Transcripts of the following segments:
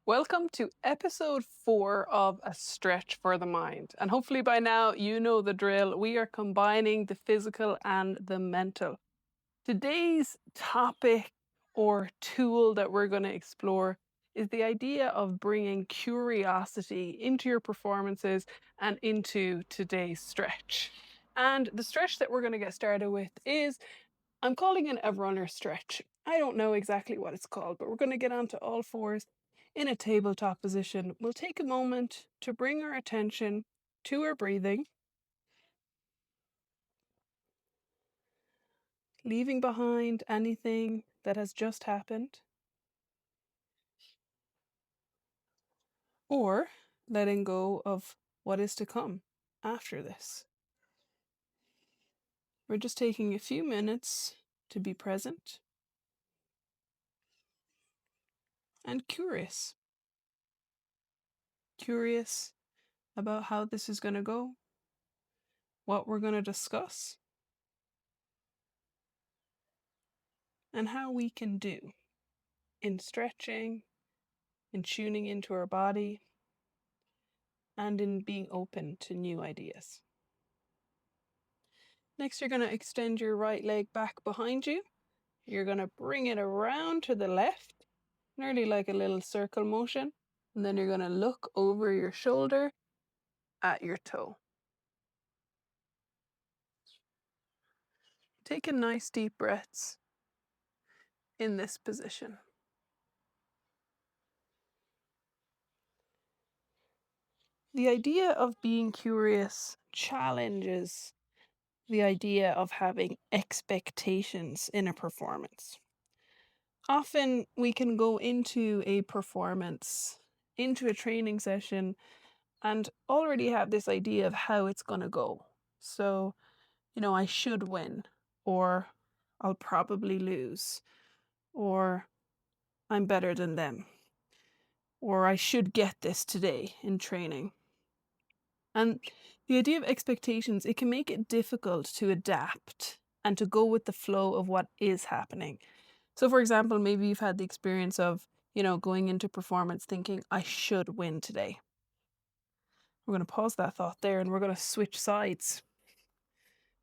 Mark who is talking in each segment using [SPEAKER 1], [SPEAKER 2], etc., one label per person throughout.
[SPEAKER 1] Welcome to episode 4 of A Stretch for the Mind. And hopefully by now you know the drill. We are combining the physical and the mental. Today's topic or tool that we're going to explore is the idea of bringing curiosity into your performances and into today's stretch. And the stretch that we're going to get started with is I'm calling it a runner stretch. I don't know exactly what it's called, but we're going to get onto all fours in a tabletop position. We'll take a moment to bring our attention to our breathing, leaving behind anything that has just happened, or letting go of what is to come after this. We're just taking a few minutes to be present and curious. Curious about how this is going to go, what we're going to discuss, and how we can do in stretching, in tuning into our body, and in being open to new ideas. Next, you're going to extend your right leg back behind you. You're going to bring it around to the left, nearly like a little circle motion. And then you're going to look over your shoulder at your toe. Take a nice deep breaths in this position. The idea of being curious challenges the idea of having expectations in a performance. Often we can go into a performance, into a training session, and already have this idea of how it's going to go. So, I should win, or I'll probably lose, or I'm better than them, or I should get this today in training. And the idea of expectations, it can make it difficult to adapt and to go with the flow of what is happening. So, for example, maybe you've had the experience of, going into performance thinking, I should win today. We're going to pause that thought there and we're going to switch sides.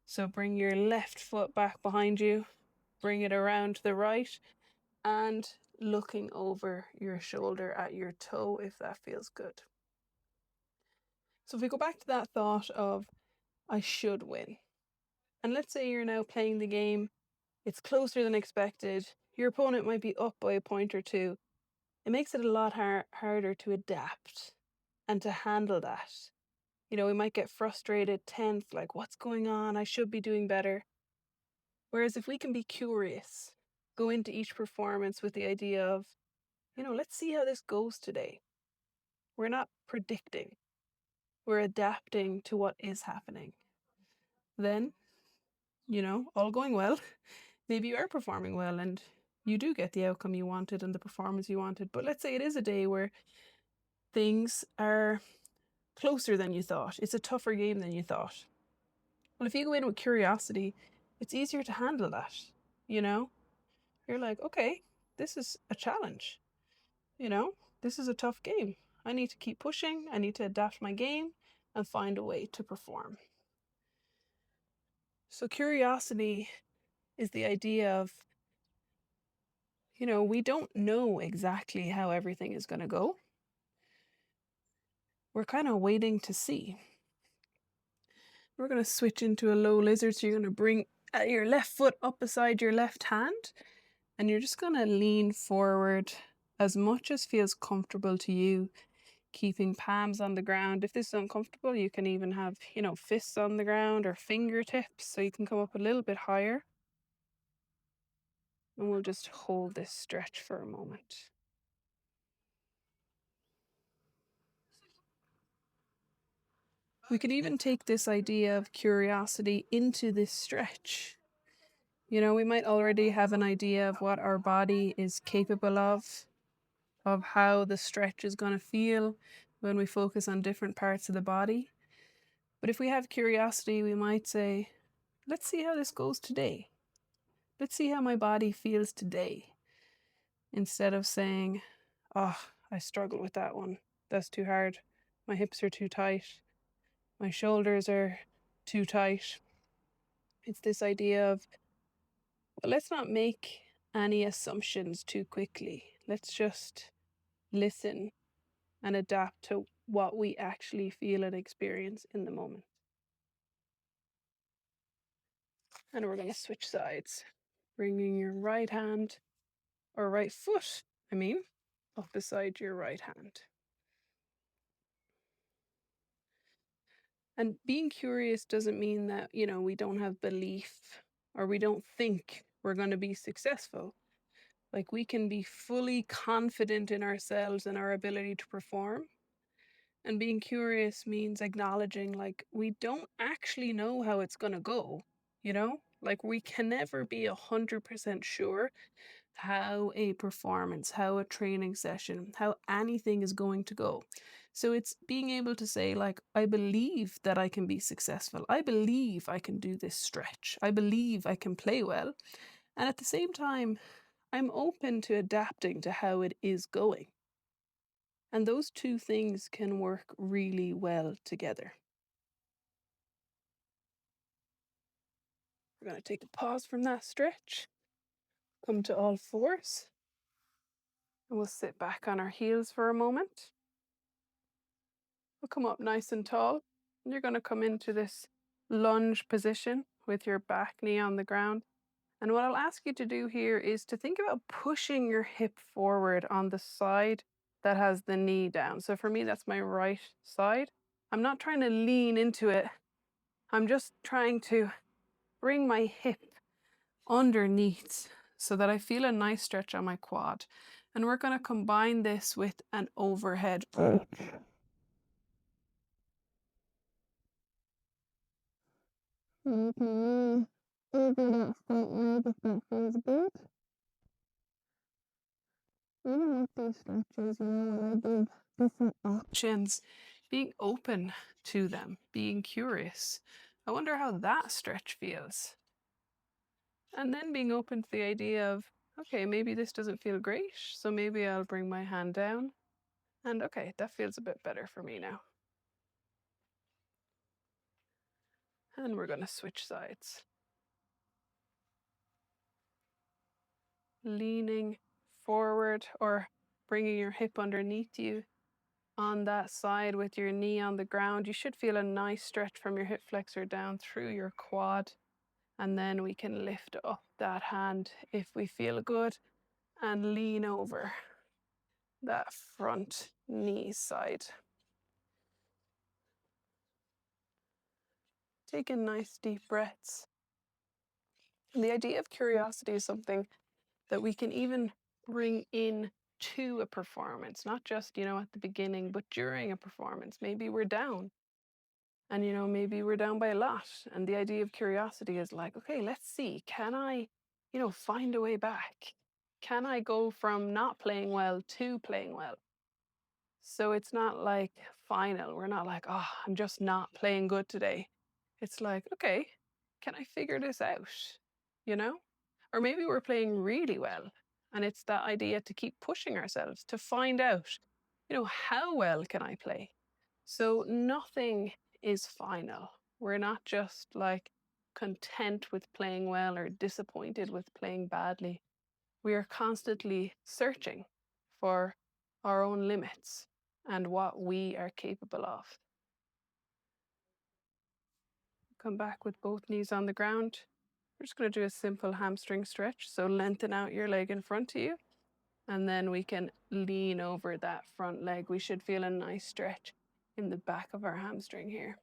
[SPEAKER 1] So, bring your left foot back behind you, bring it around to the right, and looking over your shoulder at your toe if that feels good. So, if we go back to that thought of, I should win. And let's say you're now playing the game, it's closer than expected, your opponent might be up by a point or two. It makes it a lot harder to adapt and to handle that. We might get frustrated, tense, like, what's going on? I should be doing better. Whereas if we can be curious, go into each performance with the idea of, let's see how this goes today. We're not predicting, we're adapting to what is happening. Then, all going well, maybe you are performing well and you do get the outcome you wanted and the performance you wanted. But let's say it is a day where things are closer than you thought. It's a tougher game than you thought. Well, if you go in with curiosity, it's easier to handle that, You're like, okay, this is a challenge, This is a tough game. I need to keep pushing. I need to adapt my game and find a way to perform. So curiosity is the idea of, we don't know exactly how everything is going to go. We're kind of waiting to see. We're going to switch into a low lizard. So you're going to bring your left foot up beside your left hand, and you're just going to lean forward as much as feels comfortable to you, keeping palms on the ground. If this is uncomfortable, you can even have, fists on the ground or fingertips, so you can come up a little bit higher. And we'll just hold this stretch for a moment. We could even take this idea of curiosity into this stretch. We might already have an idea of what our body is capable of how the stretch is going to feel when we focus on different parts of the body. But if we have curiosity, we might say, let's see how this goes today. Let's see how my body feels today. Instead of saying, oh, I struggle with that one. That's too hard. My hips are too tight. My shoulders are too tight. It's this idea of, well, let's not make any assumptions too quickly. Let's just listen and adapt to what we actually feel and experience in the moment. And we're going to switch sides, bringing your right hand or right foot, up beside your right hand. And being curious doesn't mean that, we don't have belief or we don't think we're going to be successful. Like we can be fully confident in ourselves and our ability to perform. And being curious means acknowledging, like, we don't actually know how it's going to go, Like we can never be 100% sure how a performance, how a training session, how anything is going to go. So it's being able to say, like, I believe that I can be successful. I believe I can do this stretch. I believe I can play well. And at the same time, I'm open to adapting to how it is going. And those two things can work really well together. We're going to take a pause from that stretch, come to all fours, and we'll sit back on our heels for a moment. We'll come up nice and tall. And you're going to come into this lunge position with your back knee on the ground. And what I'll ask you to do here is to think about pushing your hip forward on the side that has the knee down. So for me, that's my right side. I'm not trying to lean into it. I'm just trying to bring my hip underneath so that I feel a nice stretch on my quad. And we're going to combine this with an overhead push. Different options, being open to them, being curious. I wonder how that stretch feels. And then being open to the idea of, okay, maybe this doesn't feel great, so maybe I'll bring my hand down. And okay, that feels a bit better for me now. And we're going to switch sides. Leaning forward or bringing your hip underneath you on that side with your knee on the ground. You should feel a nice stretch from your hip flexor down through your quad. And then we can lift up that hand if we feel good and lean over that front knee side. Taking nice deep breaths. And the idea of curiosity is something that we can even bring in to a performance, not just, at the beginning, but during a performance. Maybe we're down and, maybe we're down by a lot. And the idea of curiosity is like, okay, let's see, can I, find a way back? Can I go from not playing well to playing well? So it's not like final. We're not like, oh, I'm just not playing good today. It's like, okay, can I figure this out? You know? Or maybe we're playing really well. And it's that idea to keep pushing ourselves to find out, how well can I play? So nothing is final. We're not just like content with playing well or disappointed with playing badly. We are constantly searching for our own limits and what we are capable of. Come back with both knees on the ground. We're just going to do a simple hamstring stretch. So lengthen out your leg in front of you. And then we can lean over that front leg. We should feel a nice stretch in the back of our hamstring here.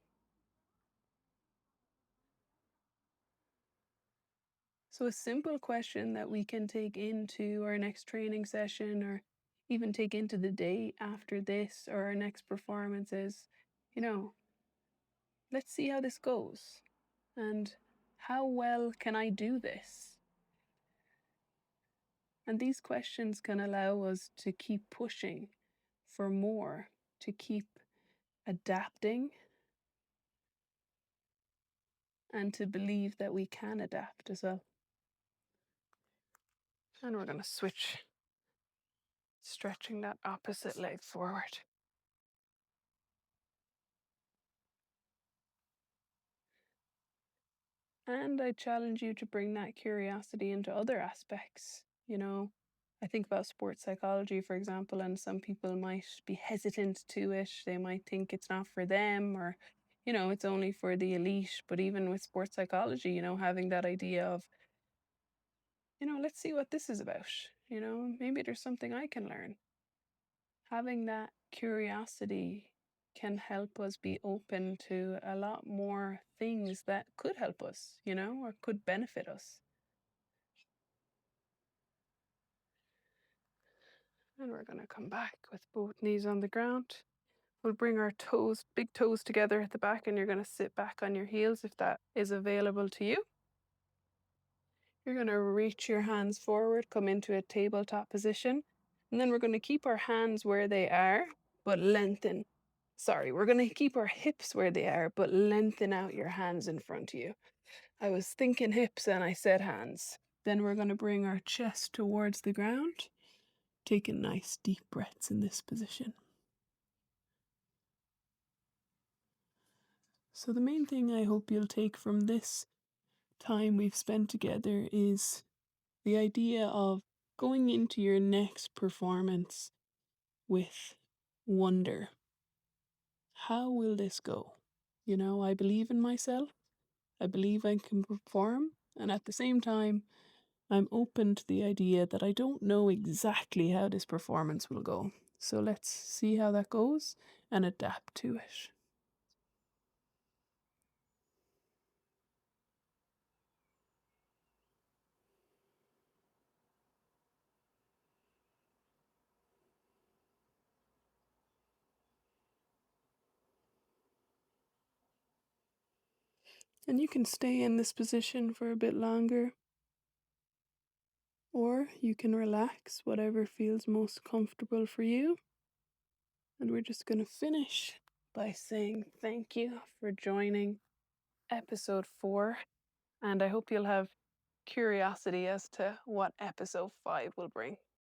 [SPEAKER 1] So a simple question that we can take into our next training session or even take into the day after this or our next performance is, let's see how this goes. And how well can I do this? And these questions can allow us to keep pushing for more, to keep adapting, and to believe that we can adapt as well. And we're going to switch Stretching that opposite leg forward. And I challenge you to bring that curiosity into other aspects. I think about sports psychology, for example, and some people might be hesitant to it. They might think it's not for them or, it's only for the elite. But even with sports psychology, having that idea of, let's see what this is about. Maybe there's something I can learn. Having that curiosity can help us be open to a lot more things that could help us, or could benefit us. And we're going to come back with both knees on the ground. We'll bring our toes, big toes together at the back, and you're going to sit back on your heels if that is available to you. You're going to reach your hands forward, come into a tabletop position, and then we're going to keep our hands where they are, but lengthen. Sorry, we're going to keep our hips where they are, but lengthen out your hands in front of you. I was thinking hips and I said hands. Then we're going to bring our chest towards the ground. Taking nice deep breaths in this position. So the main thing I hope you'll take from this time we've spent together is the idea of going into your next performance with wonder. How will this go? I believe in myself. I believe I can perform. And at the same time, I'm open to the idea that I don't know exactly how this performance will go. So let's see how that goes and adapt to it. And you can stay in this position for a bit longer, or you can relax, whatever feels most comfortable for you. And we're just going to finish by saying thank you for joining episode 4. And I hope you'll have curiosity as to what episode 5 will bring.